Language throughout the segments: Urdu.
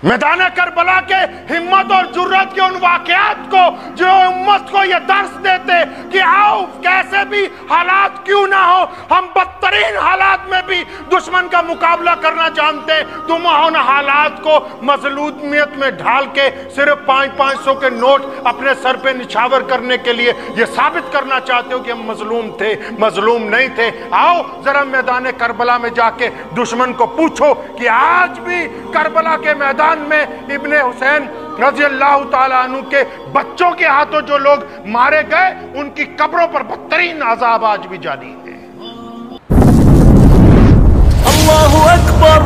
میدان کربلا کے ہمت اور جرات کے ان واقعات کو جو امت کو یہ درس دیتے کہ آؤ کیسے بھی حالات کیوں نہ ہو ہم بدترین حالات میں بھی دشمن کا مقابلہ کرنا جانتے، تم ان حالات کو مظلومیت میں ڈھال کے صرف 500 کے نوٹ اپنے سر پہ نچھاور کرنے کے لیے یہ ثابت کرنا چاہتے ہو کہ ہم مظلوم تھے، مظلوم نہیں تھے۔ آؤ ذرا میدان کربلا میں جا کے دشمن کو پوچھو کہ آج بھی کربلا کے میدان میں ابن حسین رضی اللہ تعالیٰ عنہ کے بچوں کے ہاتھوں جو لوگ مارے گئے ان کی قبروں پر بدترین عذاب آج بھی جاری ہے۔ اللہ اکبر۔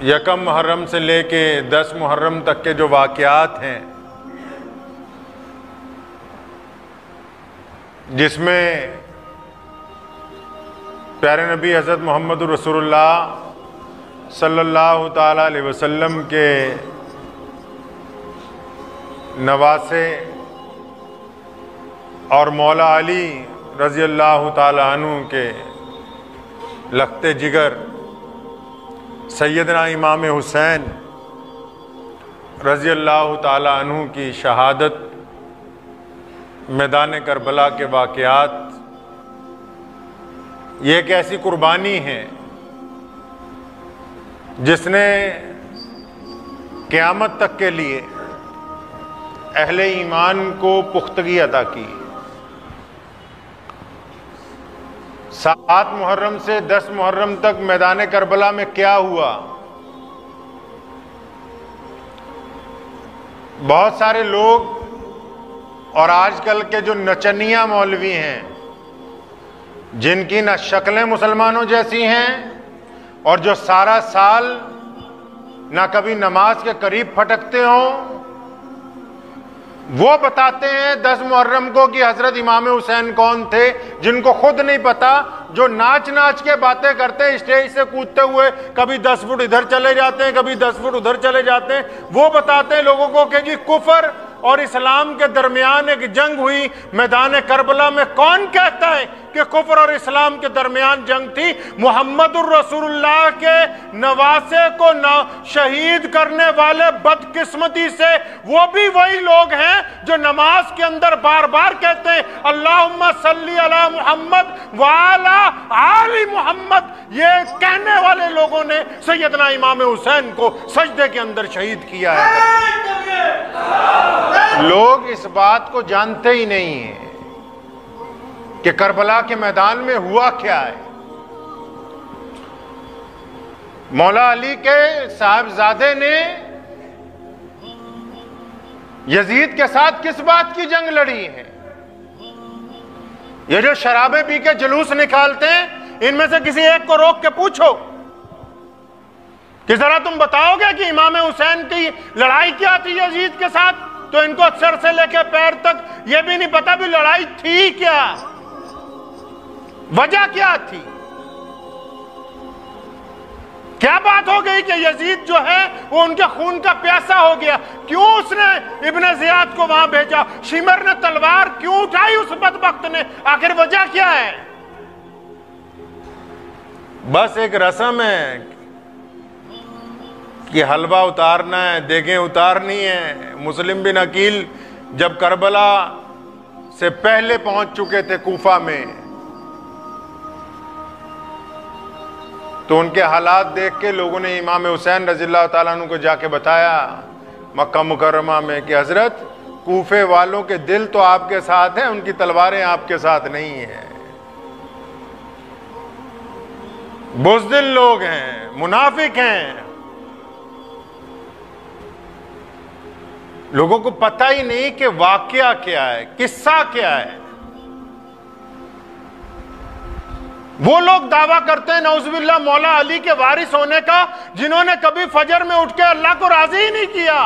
یکم محرم سے لے کے 10 محرم تک کے جو واقعات ہیں جس میں پیارے نبی حضرت محمد رسول اللہ صلی اللہ تعالیٰ علیہ وسلم کے نواسے اور مولا علی رضی اللہ تعالیٰ عنہ کے لخت جگر سیدنا امام حسین رضی اللہ تعالیٰ عنہ کی شہادت، میدان کربلا کے واقعات، یہ ایک ایسی قربانی ہے جس نے قیامت تک کے لیے اہل ایمان کو پختگی عطا کی۔ 7 محرم سے 10 محرم تک میدان کربلا میں کیا ہوا؟ بہت سارے لوگ اور آج کل کے جو نچنیاں مولوی ہیں جن کی نہ شکلیں مسلمانوں جیسی ہیں اور جو سارا سال نہ کبھی نماز کے قریب پھٹکتے ہوں، وہ بتاتے ہیں 10 محرم کو کہ حضرت امام حسین کون تھے، جن کو خود نہیں پتا، جو ناچ ناچ کے باتیں کرتے ہیں اسٹیج سے کودتے ہوئے، کبھی 10 فٹ ادھر چلے جاتے ہیں کبھی 10 فٹ ادھر چلے جاتے ہیں۔ وہ بتاتے ہیں لوگوں کو کہ جی کفر اور اسلام کے درمیان ایک جنگ ہوئی میدان کربلا میں۔ کون کہتا ہے کہ کفر اور اسلام کے درمیان جنگ تھی؟ محمد الرسول اللہ کے نواسے کو شہید کرنے والے بدقسمتی سے وہ بھی وہی لوگ ہیں جو نماز کے اندر بار بار کہتے ہیں اللہم صلی علی محمد وعلی آل محمد۔ یہ کہنے والے لوگوں نے سیدنا امام حسین کو سجدے کے اندر شہید کیا ہے۔ لوگ اس بات کو جانتے ہی نہیں ہیں کہ کربلا کے میدان میں ہوا کیا ہے۔ مولا علی کے صاحبزادے نے یزید کے ساتھ کس بات کی جنگ لڑی ہے؟ یہ جو شرابیں پی کے جلوس نکالتے ہیں ان میں سے کسی ایک کو روک کے پوچھو کہ ذرا تم بتاؤ گے کہ امام حسین کی لڑائی کیا تھی یزید کے ساتھ؟ تو ان کو سر سے لے کے پیر تک یہ بھی نہیں پتا بھی لڑائی تھی کیا، وجہ کیا تھی، کیا بات ہو گئی کہ یزید جو ہے وہ ان کے خون کا پیاسا ہو گیا؟ کیوں اس نے ابن زیاد کو وہاں بھیجا؟ شمر نے تلوار کیوں اٹھائی اس بدبخت نے؟ آخر وجہ کیا ہے؟ بس ایک رسم ہے کہ حلوہ اتارنا ہے، دیگیں اتارنی ہے۔ مسلم بن عقیل جب کربلا سے پہلے پہنچ چکے تھے کوفہ میں تو ان کے حالات دیکھ کے لوگوں نے امام حسین رضی اللہ تعالیٰ عنہ کو جا کے بتایا مکہ مکرمہ میں کہ حضرت کوفے والوں کے دل تو آپ کے ساتھ ہیں، ان کی تلواریں آپ کے ساتھ نہیں ہیں۔ بزدل لوگ ہیں، منافق ہیں، لوگوں کو پتہ ہی نہیں کہ واقعہ کیا ہے، قصہ کیا ہے۔ وہ لوگ دعویٰ کرتے ہیں نعوذ باللہ مولا علی کے وارث ہونے کا جنہوں نے کبھی فجر میں اٹھ کے اللہ کو راضی ہی نہیں کیا،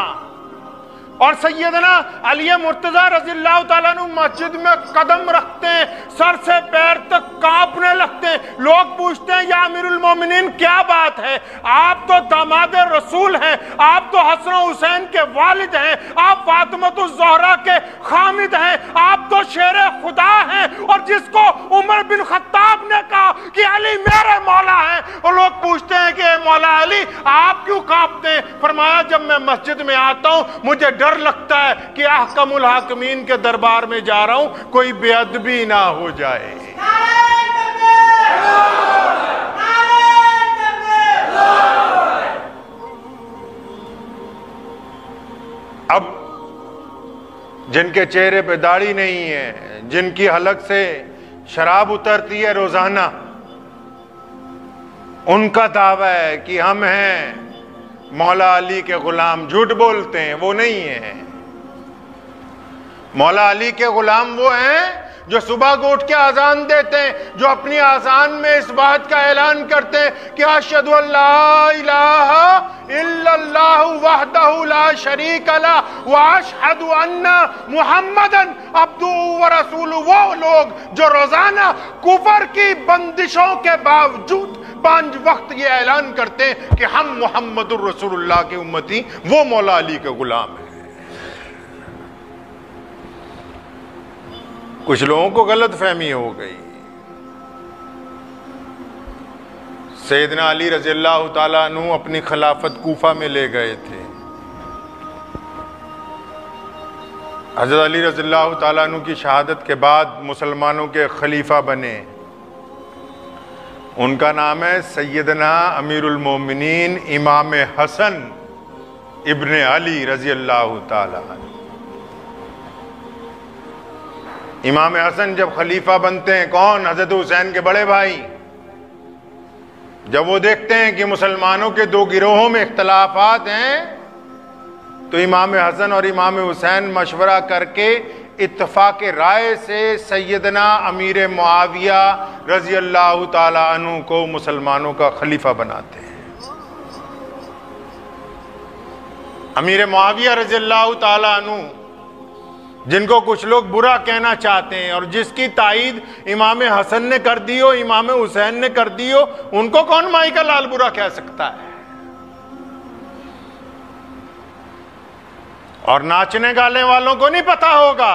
اور سیدنا علی مرتضی رضی اللہ تعالیٰ عنہ مسجد میں قدم رکھتے ہیں، سر سے پیر تک کانپنے لگتے ہیں۔ لوگ پوچھتے ہیں یا امیر المومنین کیا بات ہے؟ آپ تو داماد رسول ہیں، آپ تو حسن و حسین کے والد ہیں، آپ فاطمۃ الزہرا کے خامد ہیں، آپ تو شیر خدا ہیں، اور جس کو عمر بن خطاب نے کہا کہ علی میرے مولا ہیں، اور لوگ پوچھتے ہیں کہ اے مولا علی آپ کیوں کانپتے ہیں؟ فرمایا جب میں مسجد میں آتا ہوں مجھے ڈر لگتا ہے کہ احکم الحاکمین کے دربار میں جا رہا ہوں، کوئی بے ادبی نہ ہو جائے۔ اب جن کے چہرے پہ داڑھی نہیں ہے، جن کی حلق سے شراب اترتی ہے روزانہ، ان کا دعویٰ ہے کہ ہم ہیں مولا علی کے غلام، جھوٹ بولتے ہیں، وہ نہیں ہیں۔ مولا علی کے غلام وہ ہیں جو صبح کو اٹھ کے اذان دیتے ہیں، جو اپنی اذان میں اس بات کا اعلان کرتے ہیں کہ اشہد ان لا الہ الا اللہ وحدہ لا شریک لہ واشہد ان محمدا عبدہ ورسولہ۔ وہ لوگ جو روزانہ کفر کی بندشوں کے باوجود 5 وقت یہ اعلان کرتے ہیں کہ ہم محمد الرسول اللہ کے امتی، وہ مولا علی کے غلام ہیں۔ کچھ لوگوں کو غلط فہمی ہو گئی۔ سیدنا علی رضی اللہ تعالیٰ عنہ اپنی خلافت کوفہ میں لے گئے تھے۔ حضرت علی رضی اللہ تعالیٰ عنہ کی شہادت کے بعد مسلمانوں کے خلیفہ بنے، ان کا نام ہے سیدنا امیر المومنین امام حسن ابن علی رضی اللہ تعالیٰ عنہ۔ امام حسن جب خلیفہ بنتے ہیں، کون؟ حضرت حسین کے بڑے بھائی۔ جب وہ دیکھتے ہیں کہ مسلمانوں کے 2 گروہوں میں اختلافات ہیں، تو امام حسن اور امام حسین مشورہ کر کے اتفاق رائے سے سیدنا امیر معاویہ رضی اللہ تعالی عنہ کو مسلمانوں کا خلیفہ بناتے ہیں۔ امیر معاویہ رضی اللہ تعالی عنہ، جن کو کچھ لوگ برا کہنا چاہتے ہیں اور جس کی تائید امام حسن نے کر دی ہو، امام حسین نے کر دی ہو، ان کو کون مائی کا لال برا کہہ سکتا ہے؟ اور ناچنے گانے والوں کو نہیں پتا ہوگا،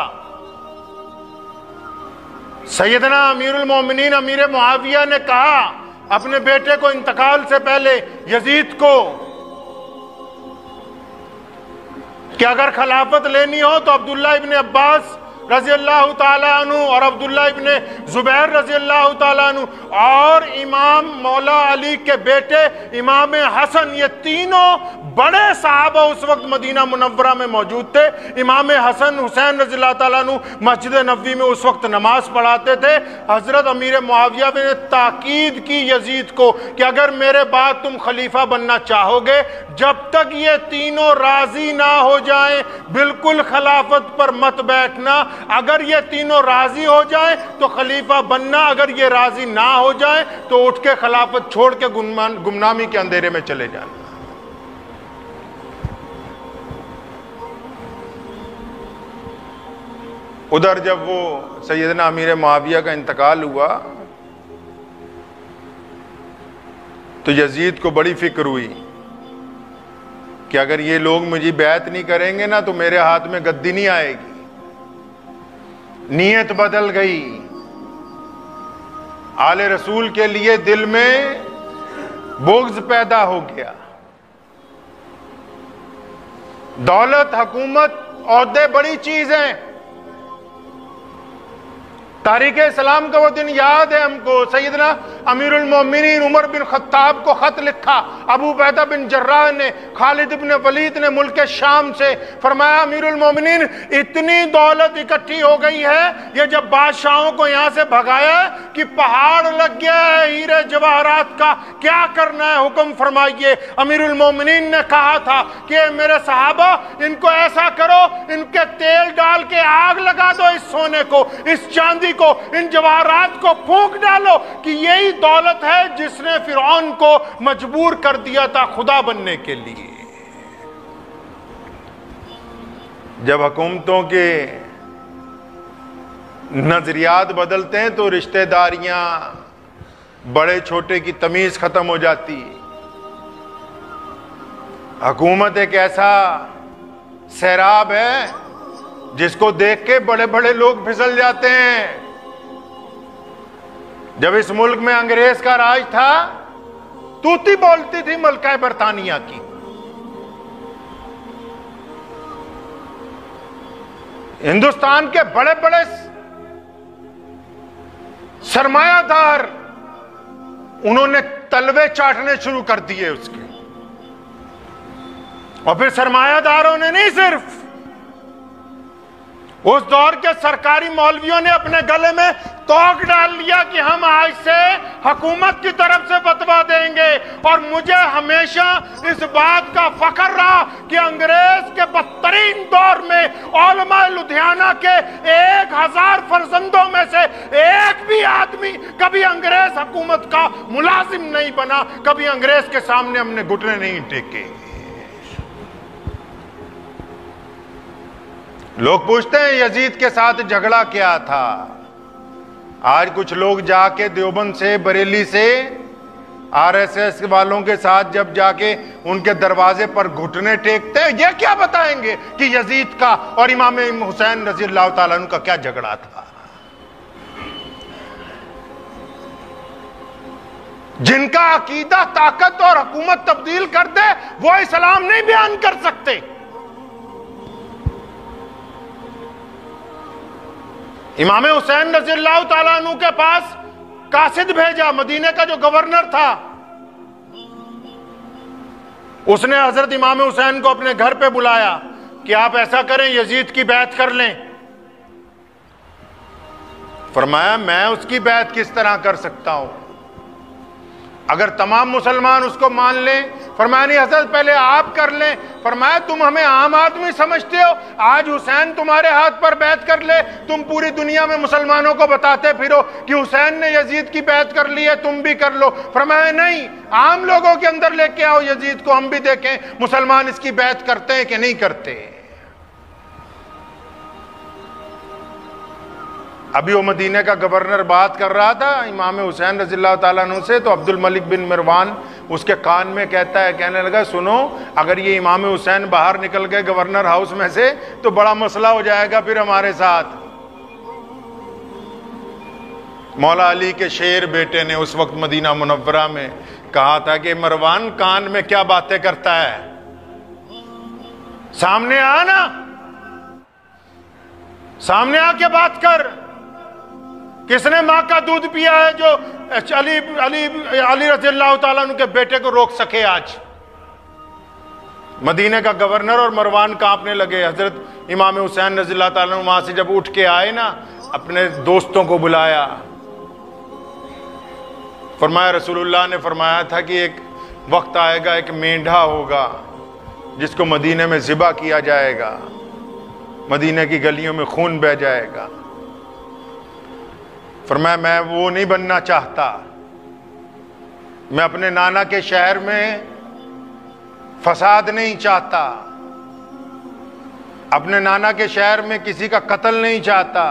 سیدنا امیر المومنین امیر معاویہ نے کہا اپنے بیٹے کو انتقال سے پہلے یزید کو کہ اگر خلافت لینی ہو تو عبداللہ ابن عباس رضی اللہ تعالیٰ عنہ اور عبداللہ ابن زبیر رضی اللہ تعالیٰ عنہ اور امام مولا علی کے بیٹے امام حسن، یہ تینوں بڑے صحابہ اس وقت مدینہ منورہ میں موجود تھے۔ امام حسن حسین رضی اللہ تعالیٰ عنہ مسجد نبوی میں اس وقت نماز پڑھاتے تھے۔ حضرت امیر معاویہ نے تاکید کی یزید کو کہ اگر میرے بعد تم خلیفہ بننا چاہو گے، جب تک یہ تینوں راضی نہ ہو جائیں بالکل خلافت پر مت بیٹھنا، اگر یہ تینوں راضی ہو جائیں تو خلیفہ بننا، اگر یہ راضی نہ ہو جائیں تو اٹھ کے خلافت چھوڑ کے گمنامی کے اندھیرے میں چلے جانا۔ ادھر جب وہ سیدنا امیر معاویہ کا انتقال ہوا تو یزید کو بڑی فکر ہوئی کہ اگر یہ لوگ مجھے بیعت نہیں کریں گے نا تو میرے ہاتھ میں گدی نہیں آئے گی۔ نیت بدل گئی، آل رسول کے لیے دل میں بغض پیدا ہو گیا۔ دولت، حکومت، عہدے بڑی چیز ہیں۔ تاریخ اسلام کا وہ دن یاد ہے ہم کو، سیدنا امیر المومنین عمر بن خطاب کو خط لکھا ابو عبیدہ بن جراح نے، خالد بن ولید نے ملک شام سے، فرمایا امیر المومنین اتنی دولت اکٹھی ہو گئی ہے، یہ جب بادشاہوں کو یہاں سے بھگایا کہ پہاڑ لگ گیا ہے ہیرے جواہرات کا، کیا کرنا ہے حکم فرمائیے۔ امیر المومنین نے کہا تھا کہ میرے صحابہ ان کو ایسا کرو، ان کے تیل ڈال کے آگ لگا دو، اس سونے کو، اس چاندی کو، ان جواہرات کو پھونک ڈالو کہ یہی دولت ہے جس نے فرعون کو مجبور کر دیا تھا خدا بننے کے لیے۔ جب حکومتوں کے نظریات بدلتے ہیں تو رشتہ داریاں بڑے چھوٹے کی تمیز ختم ہو جاتی. حکومت ایک ایسا سیراب ہے جس کو دیکھ کے بڑے بڑے لوگ پھسل جاتے ہیں. جب اس ملک میں انگریز کا راج تھا توتی بولتی تھی ملکہ برطانیہ کی. ہندوستان کے بڑے بڑے سرمایہ دار انہوں نے تلوے چاٹنے شروع کر دیے اس کے. اور پھر سرمایہ داروں نے نہیں، صرف اس دور کے سرکاری مولویوں نے اپنے گلے میں توق ڈال لیا کہ ہم آج سے حکومت کی طرف سے فتویٰ دیں گے. اور مجھے ہمیشہ اس بات کا فخر رہا کہ انگریز کے بدترین دور میں علماء لدھیانہ کے 1000 فرزندوں میں سے ایک بھی آدمی کبھی انگریز حکومت کا ملازم نہیں بنا، کبھی انگریز کے سامنے ہم نے گھٹنے نہیں ٹیکے. لوگ پوچھتے ہیں یزید کے ساتھ جھگڑا کیا تھا. آج کچھ لوگ جا کے دیوبند سے، بریلی سے، RSS والوں کے ساتھ جب جا کے ان کے دروازے پر گھٹنے ٹیکتے ہیں، یہ کیا بتائیں گے کہ یزید کا اور امام حسین رضی اللہ تعالیٰ عنہ کا کیا جھگڑا تھا. جن کا عقیدہ طاقت اور حکومت تبدیل کر دے وہ اسلام نہیں بیان کر سکتے. امام حسین رضی اللہ تعالیٰ عنہ کے پاس قاصد بھیجا، مدینے کا جو گورنر تھا، اس نے حضرت امام حسین کو اپنے گھر پہ بلایا کہ آپ ایسا کریں یزید کی بیعت کر لیں. فرمایا میں اس کی بیعت کس طرح کر سکتا ہوں اگر تمام مسلمان اس کو مان لیں؟ فرمایا نہیں حضرت پہلے آپ کر لیں. فرمایا تم ہمیں عام آدمی سمجھتے ہو؟ آج حسین تمہارے ہاتھ پر بیعت کر لے، تم پوری دنیا میں مسلمانوں کو بتاتے پھرو کہ حسین نے یزید کی بیعت کر لی ہے، تم بھی کر لو. فرمایا نہیں، عام لوگوں کے اندر لے کے آؤ یزید کو، ہم بھی دیکھیں مسلمان اس کی بیعت کرتے ہیں کہ نہیں کرتے. ابھی وہ مدینہ کا گورنر بات کر رہا تھا امام حسین رضی اللہ تعالیٰ عنہ سے، تو عبد الملک بن مروان اس کے کان میں کہنے لگا سنو، اگر یہ امام حسین باہر نکل گئے گورنر ہاؤس میں سے تو بڑا مسئلہ ہو جائے گا پھر ہمارے ساتھ. مولا علی کے شیر بیٹے نے اس وقت مدینہ منورہ میں کہا تھا کہ مروان کان میں کیا باتیں کرتا ہے، سامنے آ نا، سامنے آ کے بات کر. کس نے ماں کا دودھ پیا ہے جو علی رضی اللہ تعالیٰ عنہ کے بیٹے کو روک سکے؟ آج مدینہ کا گورنر اور مروان کانپنے لگے. حضرت امام حسین رضی اللہ تعالیٰ عنہ وہاں سے جب اٹھ کے آئے نا، اپنے دوستوں کو بلایا. فرمایا رسول اللہ نے فرمایا تھا کہ ایک وقت آئے گا، ایک مینڈھا ہوگا جس کو مدینہ میں ذبح کیا جائے گا، مدینہ کی گلیوں میں خون بہہ جائے گا. فرمایا میں وہ نہیں بننا چاہتا، میں اپنے نانا کے شہر میں فساد نہیں چاہتا، اپنے نانا کے شہر میں کسی کا قتل نہیں چاہتا.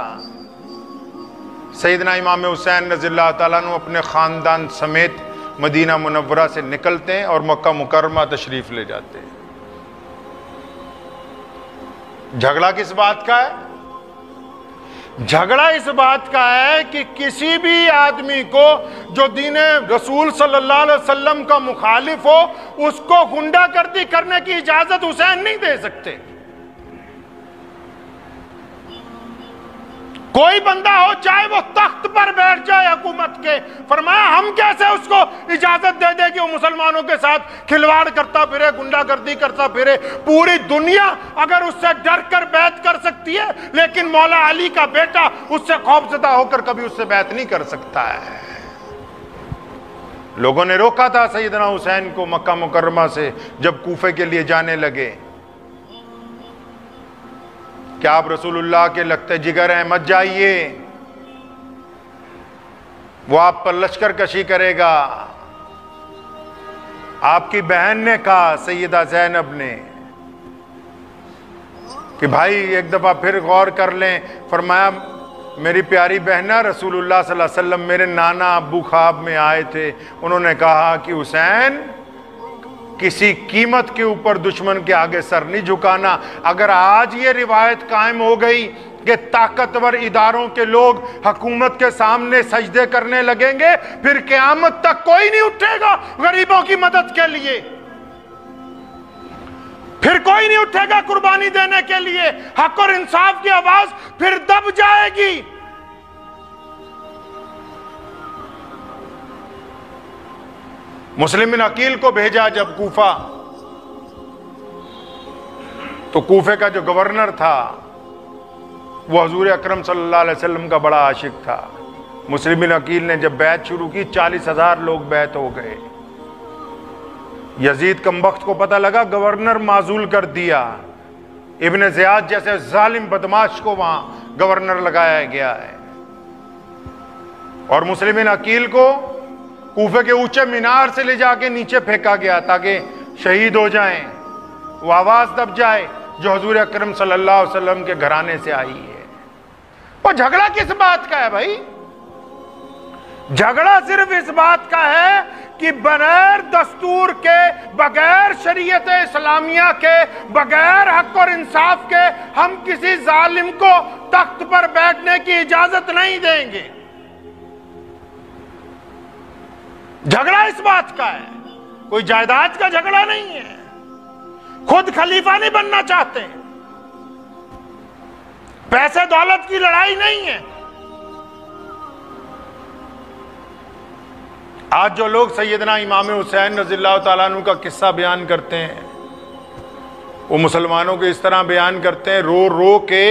سیدنا امام حسین رضی اللہ تعالیٰ عنہ اپنے خاندان سمیت مدینہ منورہ سے نکلتے ہیں اور مکہ مکرمہ تشریف لے جاتے ہیں. جھگڑا کس بات کا ہے؟ جھگڑا اس بات کا ہے کہ کسی بھی آدمی کو جو دین رسول صلی اللہ علیہ وسلم کا مخالف ہو اس کو غنڈہ گردی کرنے کی اجازت حسین نہیں دے سکتے. کوئی بندہ ہو چاہے وہ تخت پر بیٹھ جائے حکومت کے، فرمایا ہم کیسے اس کو اجازت دے دے کہ وہ مسلمانوں کے ساتھ کھلواڑ کرتا پھرے، غنڈہ گردی کرتا پھرے. پوری دنیا اگر اس سے ڈر کر بیعت کر سکتی ہے لیکن مولا علی کا بیٹا اس سے خوفزدہ ہو کر کبھی اس سے بیعت نہیں کر سکتا ہے. لوگوں نے روکا تھا سیدنا حسین کو مکہ مکرمہ سے جب کوفے کے لیے جانے لگے کہ آپ رسول اللہ کے لگتے جگر ہیں، مت جائیے، وہ آپ پر لشکر کشی کرے گا. آپ کی بہن نے کہا، سیدہ زینب نے، کہ بھائی ایک دفعہ پھر غور کر لیں. فرمایا میری پیاری بہنہ رسول اللہ صلی اللہ علیہ وسلم میرے نانا ابو خواب میں آئے تھے, انہوں نے کہا کہ حسین کسی قیمت کے اوپر دشمن کے آگے سر نہیں جھکانا. اگر آج یہ روایت قائم ہو گئی کہ طاقتور اداروں کے لوگ حکومت کے سامنے سجدے کرنے لگیں گے, پھر قیامت تک کوئی نہیں اٹھے گا غریبوں کی مدد کے لیے, پھر کوئی نہیں اٹھے گا قربانی دینے کے لیے. حق اور انصاف کی آواز پھر دب جائے گی. مسلم بن عقیل کو بھیجا جب کوفہ, تو کوفے کا جو گورنر تھا وہ حضور اکرم صلی اللہ علیہ وسلم کا بڑا عاشق تھا. مسلم بن عقیل نے جب بیعت شروع کی 40,000 لوگ بیعت ہو گئے. یزید کمبخت کو پتہ لگا گورنر معزول کر دیا, ابن زیاد جیسے ظالم بدماش کو وہاں گورنر لگایا گیا ہے, اور مسلم بن عقیل کو کوفے کے اونچے مینار سے لے جا کے نیچے پھینکا گیا تاکہ شہید ہو جائیں, وہ آواز دب جائے جو حضور اکرم صلی اللہ علیہ وسلم کے گھرانے سے آئی ہے. وہ جھگڑا کس بات کا ہے بھائی؟ جھگڑا صرف اس بات کا ہے کہ بغیر دستور کے, بغیر شریعت اسلامیہ کے, بغیر حق اور انصاف کے ہم کسی ظالم کو تخت پر بیٹھنے کی اجازت نہیں دیں گے. جھگڑا اس بات کا ہے, کوئی جائیداد کا جھگڑا نہیں ہے. خود خلیفہ نہیں بننا چاہتے, پیسے دولت کی لڑائی نہیں ہے. آج جو لوگ سیدنا امام حسین رضی اللہ تعالیٰ عنہ کا قصہ بیان کرتے ہیں, وہ مسلمانوں کو اس طرح بیان کرتے ہیں رو رو کے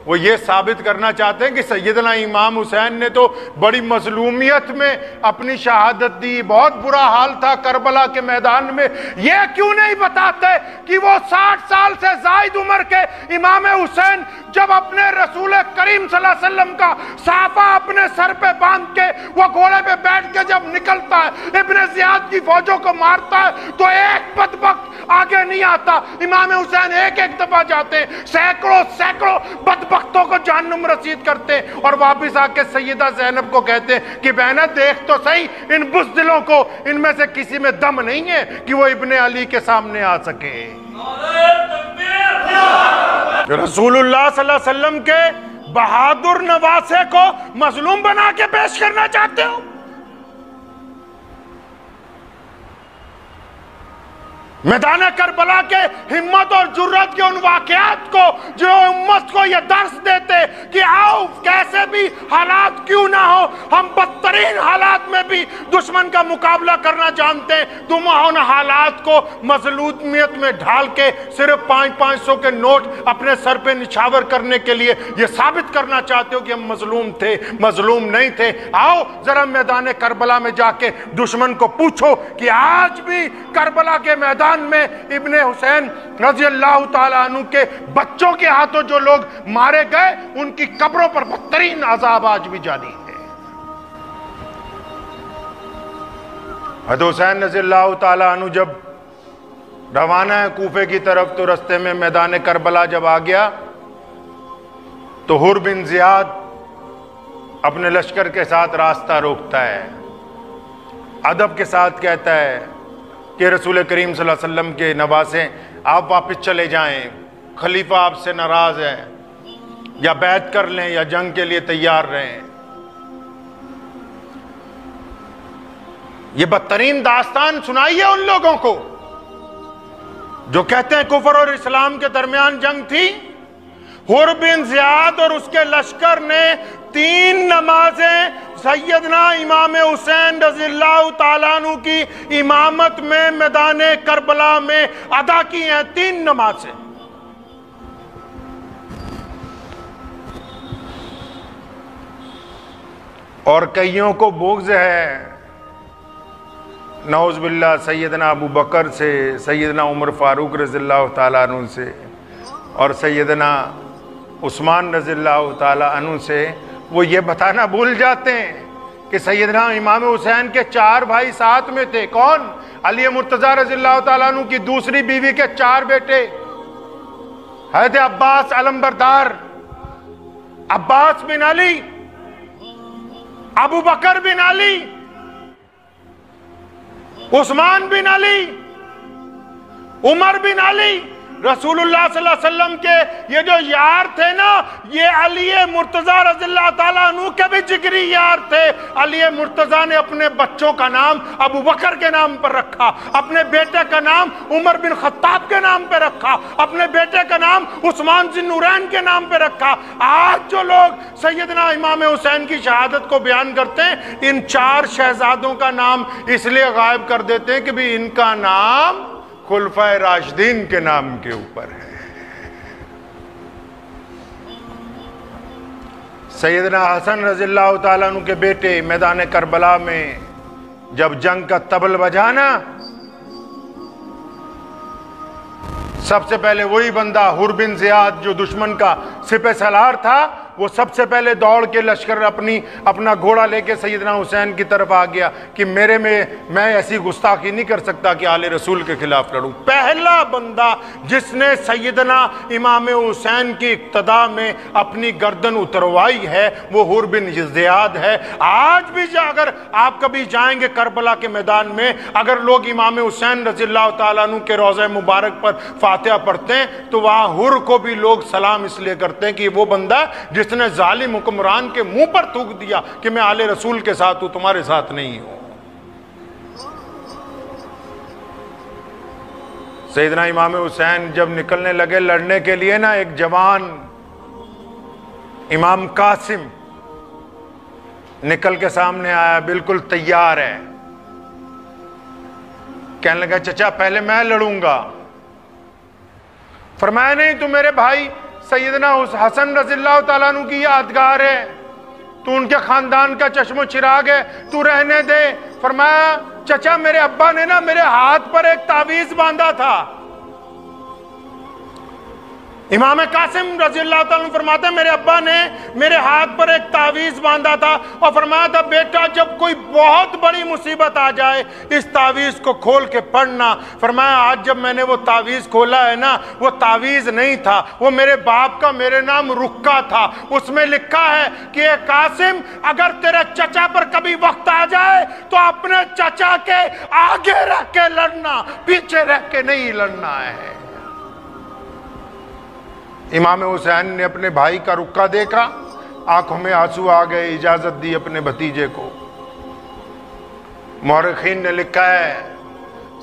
وہ یہ ثابت کرنا چاہتے ہیں کہ سیدنا امام حسین نے تو بڑی مظلومیت میں اپنی شہادت دی, بہت برا حال تھا کربلا کے میدان میں. یہ کیوں نہیں بتاتے کہ وہ 60 سال سے زائد عمر کے امام حسین جب اپنے رسول کریم صلی اللہ علیہ وسلم کا صحابہ اپنے سر پہ باندھ کے وہ گھوڑے پہ بیٹھ کے جب نکلتا ہے, ابن زیاد کی فوجوں کو مارتا ہے, تو ایک بدبخت آگے نہیں آتا. امام حسین ایک ایک دفعہ جاتے ہیں, سینکڑوں بدبختوں کو جہنم رسید کرتے ہیں, اور واپس آ کے سیدہ زینب کو کہتے ہیں کہ بہنہ دیکھ تو صحیح ان بزدلوں کو, ان میں سے کسی میں دم نہیں ہے کہ وہ ابن علی کے سامنے آ سکے. رسول اللہ صلی اللہ علیہ وسلم کے بہادر نواسے کو مظلوم بنا کے پیش کرنا چاہتے ہو؟ میدان کربلا کے ہمت اور جرات کے ان واقعات کو جو امت کو یہ درس دیتے کہ آؤ کیسے بھی حالات کیوں نہ ہو ہم بدترین حالات میں بھی دشمن کا مقابلہ کرنا جانتے ہیں. تم ان حالات کو مظلومیت میں ڈھال کے صرف 500 کے نوٹ اپنے سر پہ نچھاور کرنے کے لیے یہ ثابت کرنا چاہتے ہو کہ ہم مظلوم تھے, مظلوم نہیں تھے. آؤ ذرا میدان کربلا میں جا کے دشمن کو پوچھو کہ آج بھی کربلا کے میدان میں ابن حسین رضی اللہ تعالیٰ عنہ کے بچوں کے ہاتھوں جو لوگ مارے گئے ان کی قبروں پر بدترین عذاب آج بھی جاری ہے. حضرت حسین رضی اللہ تعالیٰ عنہ جب روانہ ہے کوفے کی طرف تو رستے میں میدان کربلا جب آ گیا تو حر بن زیاد اپنے لشکر کے ساتھ راستہ روکتا ہے, ادب کے ساتھ کہتا ہے کہ رسول کریم صلی اللہ علیہ وسلم کے نواسے آپ واپس چلے جائیں, خلیفہ آپ سے ناراض ہے, یا بیعت کر لیں یا جنگ کے لیے تیار رہیں. یہ بدترین داستان سنائیے ان لوگوں کو جو کہتے ہیں کفر اور اسلام کے درمیان جنگ تھی. حر بن زیاد اور اس کے لشکر نے 3 نمازیں سیدنا امام حسین رضی اللہ تعالیٰ عنہ کی امامت میں میدان کربلا میں ادا کی ہیں. 3 نمازیں. اور کئیوں کو بغض ہے نعوذ باللہ سیدنا ابو بکر سے, سیدنا عمر فاروق رضی اللہ تعالیٰ عنہ سے, اور سیدنا عثمان رضی اللہ تعالیٰ عنہ سے. وہ یہ بتانا بھول جاتے ہیں کہ سیدنا امام حسین کے 4 بھائی ساتھ میں تھے. کون؟ علی مرتضیٰ رضی اللہ تعالیٰ عنہ کی دوسری بیوی کے 4 بیٹے, حضرت عباس علمبردار، عباس بن علی، ابو بکر بن علی، عثمان بن علی، عمر بن علی، رسول اللہ صلی اللہ علیہ وسلم کے یہ جو یار تھے نا، یہ علی مرتضیٰ رضی اللہ تعالیٰ عنہ کے بھی جگری یار تھے۔ علی مرتضیٰ نے اپنے بچوں کا نام ابو بکر کے نام پر رکھا، اپنے بیٹے کا نام عمر بن خطاب کے نام پہ رکھا، اپنے بیٹے کا نام عثمان ذی النورین کے نام پہ رکھا۔ آج جو لوگ سیدنا امام حسین کی شہادت کو بیان کرتے ہیں، ان 4 شہزادوں کا نام اس لیے غائب کر دیتے ہیں کہ بھی ان کا نام خلفائے راشدین کے نام کے اوپر ہے۔ سیدنا حسن رضی اللہ تعالیٰ عنہ کے بیٹے میدان کربلا میں جب جنگ کا طبل بجانا، سب سے پہلے وہی بندہ حر بن زیاد جو دشمن کا سپہ سالار تھا، وہ سب سے پہلے دوڑ کے لشکر اپنا گھوڑا لے کے سیدنا حسین کی طرف آ گیا کہ میں ایسی گستاخی نہیں کر سکتا کہ آل رسول کے خلاف لڑوں۔ پہلا بندہ جس نے سیدنا امام حسین کی اقتداء میں اپنی گردن اتروائی ہے وہ حر بن زیاد ہے۔ آج بھی اگر آپ کبھی جائیں گے کربلا کے میدان میں، اگر لوگ امام حسین رضی اللہ تعالیٰ عنہ کے روضہ مبارک پر فاتحہ پڑھتے ہیں تو وہاں حر کو بھی لوگ سلام اس لیے کرتے ہیں کہ وہ بندہ جس نے ظالم حکمران کے منہ پر تھوک دیا کہ میں آل رسول کے ساتھ ہوں، تمہارے ساتھ نہیں ہوں۔ سیدنا امام حسین جب نکلنے لگے لڑنے کے لیے نا، ایک جوان امام قاسم نکل کے سامنے آیا، بالکل تیار ہے، کہنے لگا چچا پہلے میں لڑوں گا۔ فرمایا نہیں، تو میرے بھائی سیدنا حسن رضی اللہ تعالیٰ عنہ کی یادگار ہے، تو ان کے خاندان کا چشم و چراغ ہے، تو رہنے دے۔ فرمایا چچا میرے ابا نے نا میرے ہاتھ پر ایک تعویذ باندھا تھا۔ امام قاسم رضی اللہ تعالیٰ عنہ فرماتے ہیں میرے ابا نے میرے ہاتھ پر ایک تعویذ باندھا تھا اور فرمایا تھا بیٹا جب کوئی بہت بڑی مصیبت آ جائے اس تعویذ کو کھول کے پڑھنا۔ فرمایا آج جب میں نے وہ تعویذ کھولا ہے نا، وہ تعویذ نہیں تھا، وہ میرے باپ کا میرے نام رکا تھا، اس میں لکھا ہے کہ اے قاسم اگر تیرے چچا پر کبھی وقت آ جائے تو اپنے چچا کے آگے رہ کے لڑنا، پیچھے رہ کے نہیں لڑنا ہے۔ امام حسین نے اپنے بھائی کا رکا دیکھا، آنکھوں میں آنسو آ گئے، اجازت دی اپنے بھتیجے کو۔ مورخین نے لکھا ہے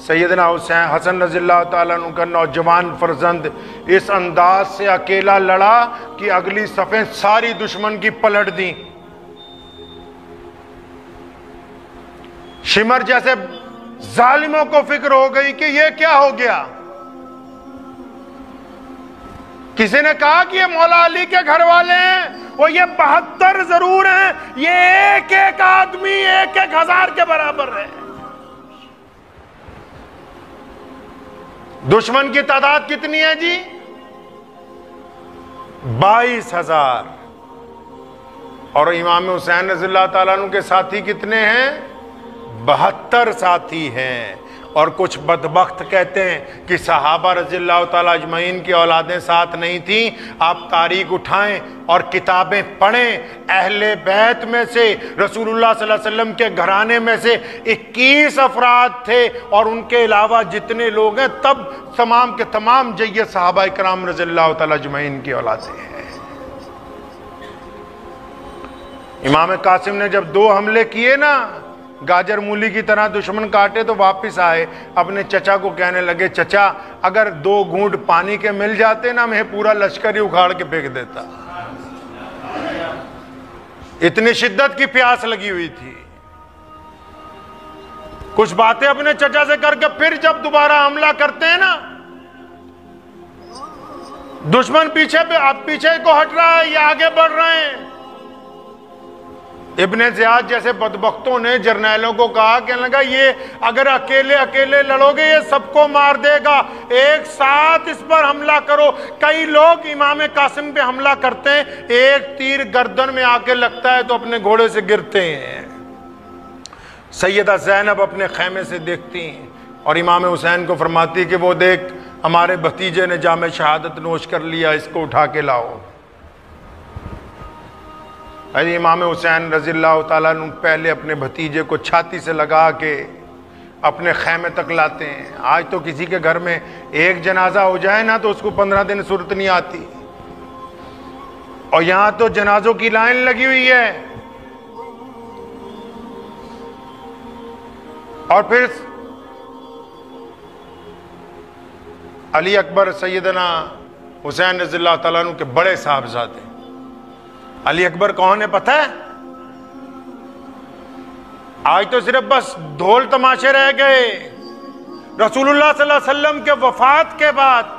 سیدنا حسن رضی اللہ تعالیٰ عنہ کا نوجوان فرزند اس انداز سے اکیلا لڑا کہ اگلی صفیں ساری دشمن کی پلٹ دیں۔ شمر جیسے ظالموں کو فکر ہو گئی کہ یہ کیا ہو گیا۔ کسی نے کہا کہ یہ مولا علی کے گھر والے ہیں، وہ یہ 72 ضرور ہیں، یہ ایک ایک آدمی 1,000 کے برابر ہے۔ دشمن کی تعداد کتنی ہے جی؟ 22,000۔ اور امام حسین رضی اللہ تعالیٰ عنہ کے ساتھی کتنے ہیں؟ 72 ساتھی ہیں۔ اور کچھ بدبخت کہتے ہیں کہ صحابہ رضی اللہ تعالیٰ اجمعین کی اولادیں ساتھ نہیں تھیں۔ آپ تاریخ اٹھائیں اور کتابیں پڑھیں، اہل بیت میں سے رسول اللہ صلی اللہ علیہ وسلم کے گھرانے میں سے 21 افراد تھے، اور ان کے علاوہ جتنے لوگ ہیں تب تمام کے تمام جید صحابہ کرام رضی اللہ تعالیٰ اجمعین کی اولادیں ہیں۔ امام قاسم نے جب 2 حملے کیے نا، گاجر مولی کی طرح دشمن کاٹے، تو واپس آئے، اپنے چچا کو کہنے لگے چچا اگر 2 گھونٹ پانی کے مل جاتے نا میں پورا لشکر ہی اکھاڑ کے پھینک دیتا۔ اتنی شدت کی پیاس لگی ہوئی تھی۔ کچھ باتیں اپنے چچا سے کر کے پھر جب دوبارہ حملہ کرتے ہیں نا، دشمن پیچھے کو ہٹ رہا ہے یا آگے بڑھ رہے ہیں۔ ابن زیاد جیسے بدبختوں نے جرنیلوں کو کہا کہ لگا یہ اگر اکیلے لڑو گے یہ سب کو مار دے گا، ایک ساتھ اس پر حملہ کرو۔ کئی لوگ امام قاسم پہ حملہ کرتے ہیں، ایک تیر گردن میں آ کے لگتا ہے تو اپنے گھوڑے سے گرتے ہیں۔ سیدہ زینب اپنے خیمے سے دیکھتی ہیں اور امام حسین کو فرماتی کہ وہ دیکھ ہمارے بھتیجے نے جام شہادت نوش کر لیا، اس کو اٹھا کے لاؤ۔ امام حسین رضی اللہ تعالیٰ عنہ پہلے اپنے بھتیجے کو چھاتی سے لگا کے اپنے خیمے تک لاتے ہیں۔ آج تو کسی کے گھر میں ایک جنازہ ہو جائے نا تو اس کو 15 دن صورت نہیں آتی، اور یہاں تو جنازوں کی لائن لگی ہوئی ہے۔ اور پھر علی اکبر سیدنا حسین رضی اللہ تعالیٰ عنہ کے بڑے صاحبزادے۔ علی اکبر کون ہے پتہ ہے؟ آج تو صرف بس ڈھول تماشے رہ گئے۔ رسول اللہ صلی اللہ علیہ وسلم کے وفات کے بعد،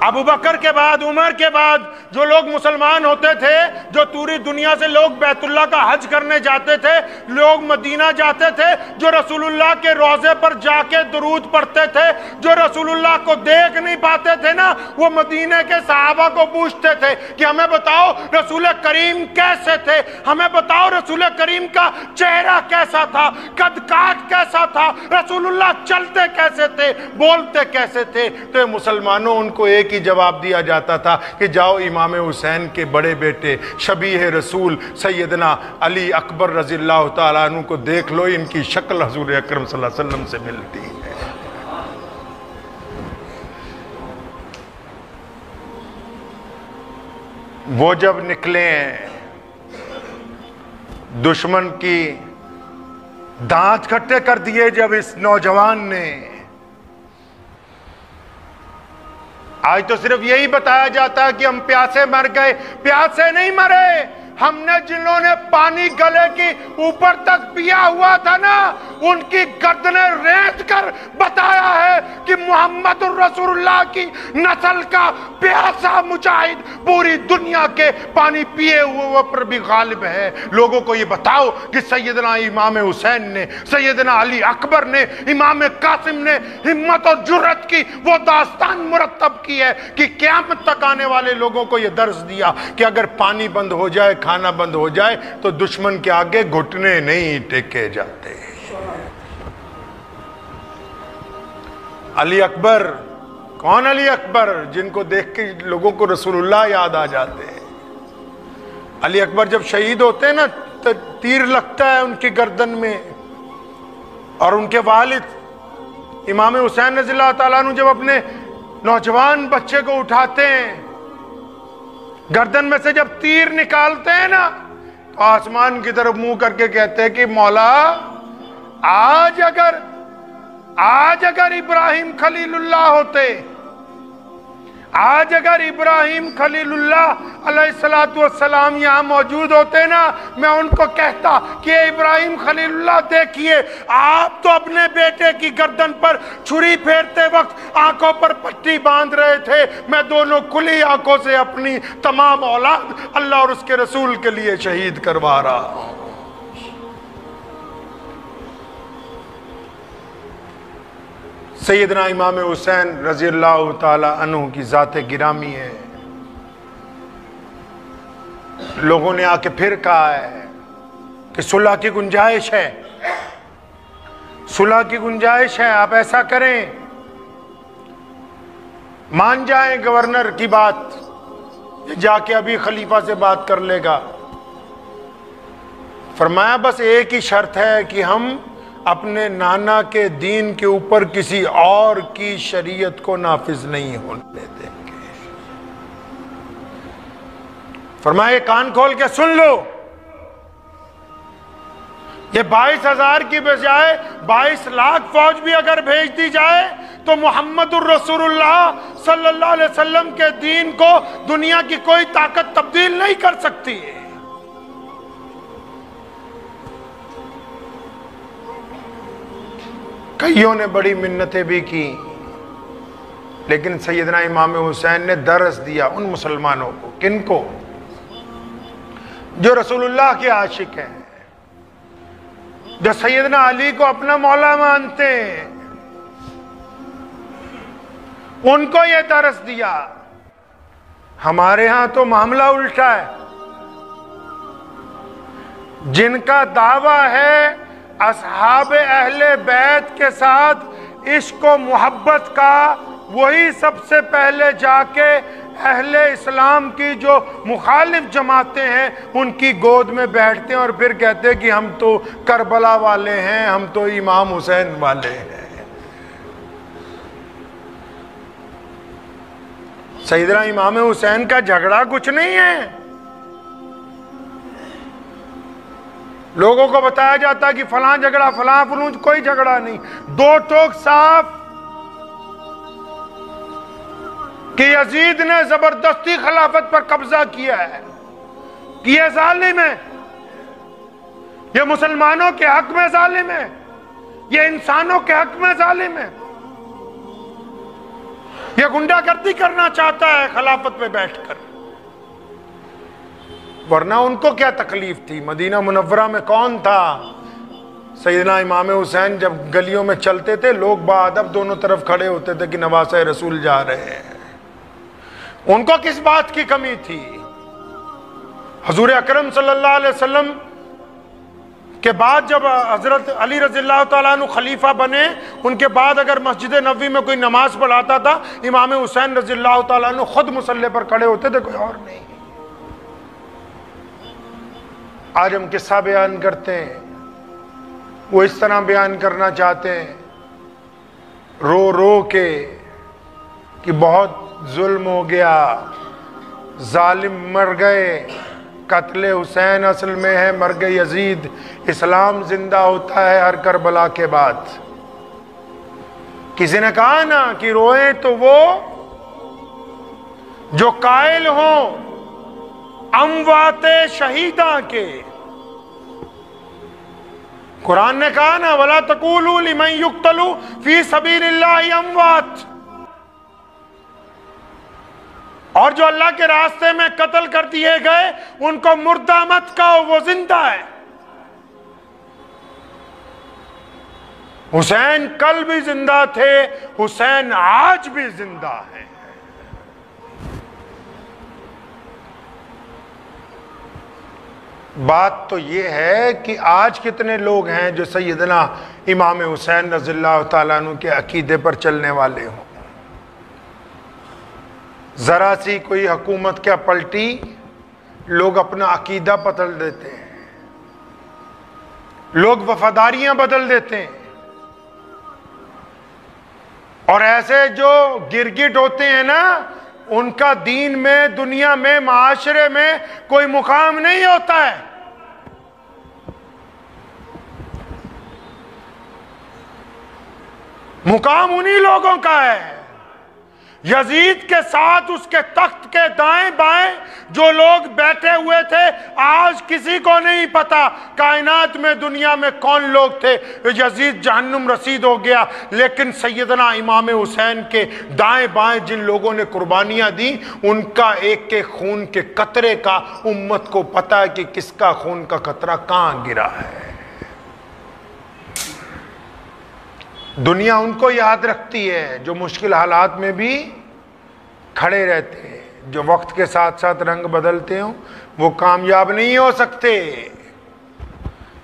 ابو بکر کے بعد، عمر کے بعد جو لوگ مسلمان ہوتے تھے، جو پوری دنیا سے لوگ بیت اللہ کا حج کرنے جاتے تھے، لوگ مدینہ جاتے تھے، جو رسول اللہ کے روضے پر جا کے درود پڑھتے تھے، جو رسول اللہ کو دیکھ نہیں پاتے تھے نا، وہ مدینہ کے صحابہ کو پوچھتے تھے کہ ہمیں بتاؤ رسول کریم کیسے تھے، ہمیں بتاؤ رسول کریم کا چہرہ کیسا تھا، قد کاٹ کیسا تھا، رسول اللہ چلتے کیسے تھے، بولتے کیسے تھے۔ تو مسلمانوں ان کو ایک ہی جواب دیا جاتا تھا کہ جاؤ امام حسین کے بڑے بیٹے شبیہ رسول سیدنا علی اکبر رضی اللہ تعالیٰ عنہ کو دیکھ لو، ان کی شکل حضور اکرم صلی اللہ علیہ وسلم سے ملتی ہے۔ وہ جب نکلے ہیں، دشمن کی دانت کھٹے کر دیے جب اس نوجوان نے۔ آج تو صرف یہی بتایا جاتا ہے کہ ہم پیاسے مر گئے، پیاسے نہیں مرے، ہم نے جنہوں نے پانی گلے کی اوپر تک پیا ہوا تھا نا، ان کی گردنیں ریت کر بتایا ہے کہ محمد الرسول اللہ کی نسل کا پیاسا مجاہد پوری دنیا کے پانی پیے ہوئے پر بھی غالب ہے۔ لوگوں کو یہ بتاؤ کہ سیدنا امام حسین نے، سیدنا علی اکبر نے، امام قاسم نے ہمت اور جرت کی وہ داستان مرتب کی ہے کہ قیامت تک آنے والے لوگوں کو یہ درس دیا کہ اگر پانی بند ہو جائے، کھانا بند ہو جائے تو دشمن کے آگے گھٹنے نہیں ٹیکے جاتے۔ علی اکبر کون؟ علی اکبر جن کو دیکھ کے لوگوں کو رسول اللہ یاد آ جاتے ہیں۔ علی اکبر جب شہید ہوتے ہیں نا، تیر لگتا ہے ان کی گردن میں، اور ان کے والد امام حسین رضی اللہ تعالیٰ عنہ جب اپنے نوجوان بچے کو اٹھاتے ہیں، گردن میں سے جب تیر نکالتے ہیں نا، تو آسمان کی طرف منہ کر کے کہتے ہیں کہ مولا آج اگر ابراہیم خلیل اللہ ہوتے، آج اگر ابراہیم خلیل اللہ علیہ السلام یہاں موجود ہوتے نا، میں ان کو کہتا کہ ابراہیم خلیل اللہ دیکھیے، آپ تو اپنے بیٹے کی گردن پر چھری پھیرتے وقت آنکھوں پر پٹی باندھ رہے تھے، میں دونوں کھلی آنکھوں سے اپنی تمام اولاد اللہ اور اس کے رسول کے لیے شہید کروا رہا ہوں۔ سیدنا امام حسین رضی اللہ تعالی عنہ کی ذات گرامی ہے۔ لوگوں نے آ کے پھر کہا ہے کہ صلح کی گنجائش ہے، صلح کی گنجائش ہے، آپ ایسا کریں، مان جائیں گورنر کی بات، یہ جا کے ابھی خلیفہ سے بات کر لے گا۔ فرمایا بس ایک ہی شرط ہے کہ ہم اپنے نانا کے دین کے اوپر کسی اور کی شریعت کو نافذ نہیں ہونے دیں گے۔ فرمایا کان کھول کے سن لو، یہ 22,000 کی بجائے 22 لاکھ فوج بھی اگر بھیج دی جائے تو محمد الرسول اللہ صلی اللہ علیہ وسلم کے دین کو دنیا کی کوئی طاقت تبدیل نہیں کر سکتی ہے۔ کئیوں نے بڑی منتیں بھی کی، لیکن سیدنا امام حسین نے درس دیا ان مسلمانوں کو، کن کو؟ جو رسول اللہ کے عاشق ہیں، جو سیدنا علی کو اپنا مولا مانتے ہیں، ان کو یہ درس دیا۔ ہمارے ہاں تو معاملہ الٹا ہے، جن کا دعویٰ ہے اصحاب اہل بیت کے ساتھ عشق و محبت کا وہی سب سے پہلے جا کے اہل اسلام کی جو مخالف جماعتیں ہیں ان کی گود میں بیٹھتے ہیں اور پھر کہتے ہیں کہ ہم تو کربلا والے ہیں، ہم تو امام حسین والے ہیں۔ سیدنا امام حسین کا جھگڑا کچھ نہیں ہے۔ لوگوں کو بتایا جاتا ہے کہ فلاں جھگڑا فلاں فلوں، کوئی جھگڑا نہیں، دو ٹوک صاف کہ یزید نے زبردستی خلافت پر قبضہ کیا ہے، کہ یہ ظالم ہے، یہ مسلمانوں کے حق میں ظالم ہے، یہ انسانوں کے حق میں ظالم ہے، یہ گنڈا گردی کرنا چاہتا ہے خلافت پہ بیٹھ کر۔ ورنہ ان کو کیا تکلیف تھی؟ مدینہ منورہ میں کون تھا؟ سیدنا امام حسین جب گلیوں میں چلتے تھے لوگ باادب دونوں طرف کھڑے ہوتے تھے کہ نواسہ رسول جا رہے ہیں۔ ان کو کس بات کی کمی تھی؟ حضور اکرم صلی اللہ علیہ وسلم کے بعد جب حضرت علی رضی اللہ تعالیٰ عنہ خلیفہ بنے، ان کے بعد اگر مسجد نبوی میں کوئی نماز پڑھاتا تھا، امام حسین رضی اللہ تعالیٰ عنہ خود مصلی پر کھڑے ہوتے تھے، کوئی اور نہیں۔ آج ہم قصہ بیان کرتے ہیں، وہ اس طرح بیان کرنا چاہتے ہیں رو رو کے کہ بہت ظلم ہو گیا، ظالم مر گئے، قتل حسین اصل میں ہے مرگ یزید، اسلام زندہ ہوتا ہے ہر کربلا کے بعد۔ کسی نے کہا نا کہ روئیں تو وہ جو قائل ہوں اموات شہیداں کے۔ قرآن نے کہا نا وَلَا تَقُولُوا لِمَنْ يُقْتَلُ فِي سَبِيلِ اللَّهِ أَمْوَاتٌ، اور جو اللہ کے راستے میں قتل کر دیے گئے ان کو مردہ مت کہو، وہ زندہ ہے۔ حسین کل بھی زندہ تھے، حسین آج بھی زندہ ہے۔ بات تو یہ ہے کہ آج کتنے لوگ ہیں جو سیدنا امام حسین رضی اللہ تعالیٰ عنہ کے عقیدے پر چلنے والے ہوں؟ ذرا سی کوئی حکومت کیا پلٹی، لوگ اپنا عقیدہ بدل دیتے ہیں، لوگ وفاداریاں بدل دیتے ہیں، اور ایسے جو گرگٹ ہوتے ہیں نا ان کا دین میں، دنیا میں، معاشرے میں کوئی مقام نہیں ہوتا ہے۔ مقام انہی لوگوں کا ہے۔ یزید کے ساتھ اس کے تخت کے دائیں بائیں جو لوگ بیٹھے ہوئے تھے، آج کسی کو نہیں پتا کائنات میں، دنیا میں کون لوگ تھے۔ یزید جہنم رسید ہو گیا، لیکن سیدنا امام حسین کے دائیں بائیں جن لوگوں نے قربانیاں دی، ان کا ایک کے خون کے قطرے کا امت کو پتا ہے کہ کس کا خون کا قطرہ کہاں گرا ہے۔ دنیا ان کو یاد رکھتی ہے جو مشکل حالات میں بھی کھڑے رہتے ہیں، جو وقت کے ساتھ ساتھ رنگ بدلتے ہوں وہ کامیاب نہیں ہو سکتے۔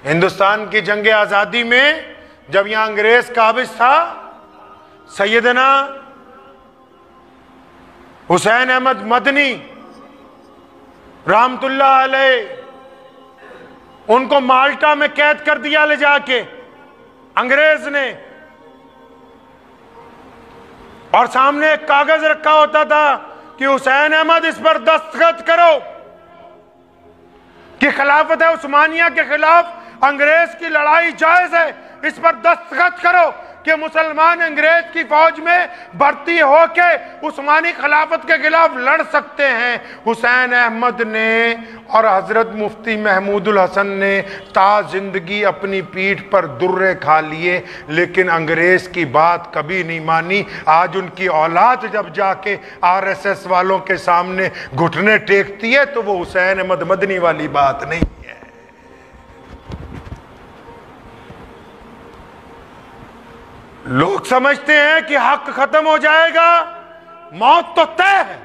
ہندوستان کی جنگ آزادی میں جب یہاں انگریز قابض تھا، سیدنا حسین احمد مدنی رحمت اللہ علیہ، ان کو مالٹا میں قید کر دیا لے جا کے انگریز نے، اور سامنے ایک کاغذ رکھا ہوتا تھا کہ حسین احمد اس پر دستخط کرو کہ خلافت عثمانیہ کے خلاف انگریز کی لڑائی جائز ہے، اس پر دستخط کرو کہ مسلمان انگریز کی فوج میں بھرتی ہو کے عثمانی خلافت کے خلاف لڑ سکتے ہیں۔ حسین احمد نے اور حضرت مفتی محمود الحسن نے تا زندگی اپنی پیٹھ پر درے کھا لیے، لیکن انگریز کی بات کبھی نہیں مانی۔ آج ان کی اولاد جب جا کے RSS والوں کے سامنے گھٹنے ٹیکتی ہے تو وہ حسین احمد مدنی والی بات نہیں ہے۔ لوگ سمجھتے ہیں کہ حق ختم ہو جائے گا، موت تو طے ہے،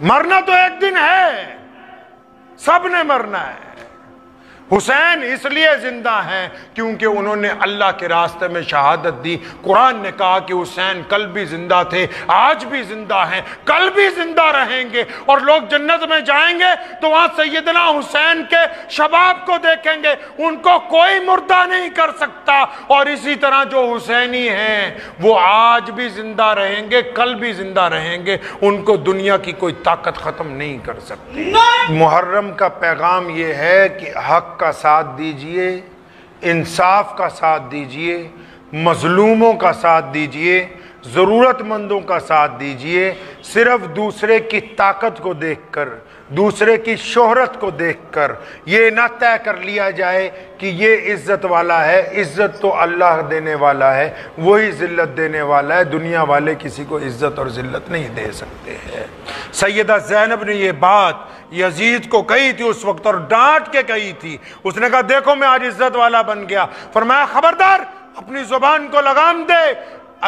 مرنا تو ایک دن ہے، سب نے مرنا ہے۔ حسین اس لیے زندہ ہیں کیونکہ انہوں نے اللہ کے راستے میں شہادت دی۔ قرآن نے کہا کہ حسین کل بھی زندہ تھے، آج بھی زندہ ہیں، کل بھی زندہ رہیں گے، اور لوگ جنت میں جائیں گے تو وہاں سیدنا حسین کے شباب کو دیکھیں گے، ان کو کوئی مردہ نہیں کر سکتا۔ اور اسی طرح جو حسینی ہیں وہ آج بھی زندہ رہیں گے، کل بھی زندہ رہیں گے، ان کو دنیا کی کوئی طاقت ختم نہیں کر سکتی۔ محرم کا پیغام یہ ہے کہ حق کا ساتھ دیجئے، انصاف کا ساتھ دیجئے، مظلوموں کا ساتھ دیجئے، ضرورت مندوں کا ساتھ دیجئے۔ صرف دوسرے کی طاقت کو دیکھ کر، دوسرے کی شہرت کو دیکھ کر یہ نہ طے کر لیا جائے کہ یہ عزت والا ہے۔ عزت تو اللہ دینے والا ہے، وہی ذلت دینے والا ہے، دنیا والے کسی کو عزت اور ذلت نہیں دے سکتے ہیں۔ سیدہ زینب نے یہ بات یزید کو کہی تھی اس وقت، اور ڈانٹ کے کہی تھی۔ اس نے کہا دیکھو میں آج عزت والا بن گیا۔ فرمایا خبردار، اپنی زبان کو لگام دے،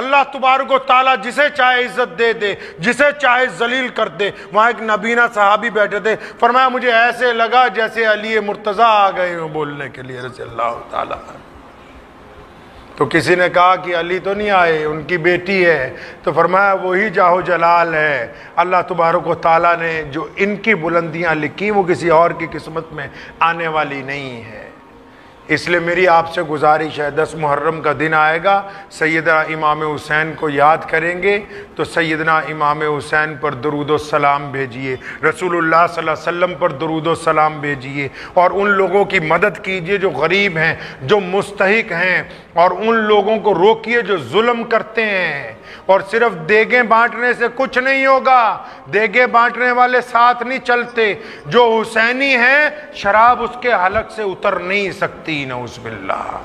اللہ تبارک و تعالیٰ جسے چاہے عزت دے دے، جسے چاہے ذلیل کر دے۔ وہاں ایک نبینا صحابی بیٹھے تھے، فرمایا مجھے ایسے لگا جیسے علی مرتضیٰ آ گئے ہوں بولنے کے لیے رضی اللہ تعالیٰ۔ تو کسی نے کہا کہ علی تو نہیں آئے، ان کی بیٹی ہے، تو فرمایا وہی جاہو جلال ہے۔ اللہ تبارک و تعالیٰ نے جو ان کی بلندیاں لکھی وہ کسی اور کی قسمت میں آنے والی نہیں ہے۔ اس لیے میری آپ سے گزارش ہے، 10 محرم کا دن آئے گا، سیدنا امام حسین کو یاد کریں گے تو سیدنا امام حسین پر درود و سلام بھیجیے، رسول اللہ صلی اللہ علیہ وسلم پر درود و سلام بھیجیے، اور ان لوگوں کی مدد کیجیے جو غریب ہیں، جو مستحق ہیں، اور ان لوگوں کو روکیے جو ظلم کرتے ہیں۔ اور صرف دیگیں بانٹنے سے کچھ نہیں ہوگا، دیگیں بانٹنے والے ساتھ نہیں چلتے۔ جو حسینی ہیں شراب اس کے حلق سے اتر نہیں سکتی، نعوذ باللہ۔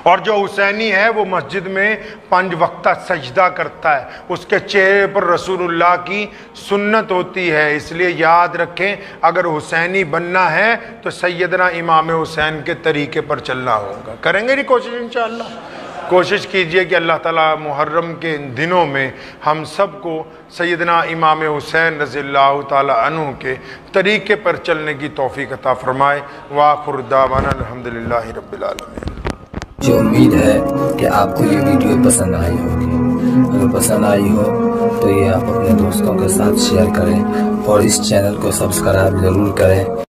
اور جو حسینی ہے وہ مسجد میں 5 وقتہ سجدہ کرتا ہے، اس کے چہرے پر رسول اللہ کی سنت ہوتی ہے۔ اس لیے یاد رکھیں اگر حسینی بننا ہے تو سیدنا امام حسین کے طریقے پر چلنا ہوگا۔ کریں گے نہیں کوشش انشاءاللہ؟ کوشش کیجئے کہ اللہ تعالیٰ محرم کے ان دنوں میں ہم سب کو سیدنا امام حسین رضی اللہ تعالیٰ عنہ کے طریقے پر چلنے کی توفیق عطا فرمائے۔ وآخر دعوانا الحمدللہ رب العالمین۔ مجھے امید ہے کہ آپ کو یہ ویڈیو پسند آئی ہوگی۔ اگر پسند آئی ہو تو یہ آپ اپنے دوستوں کے ساتھ شیئر کریں اور اس چینل کو سبسکرائب ضرور کریں۔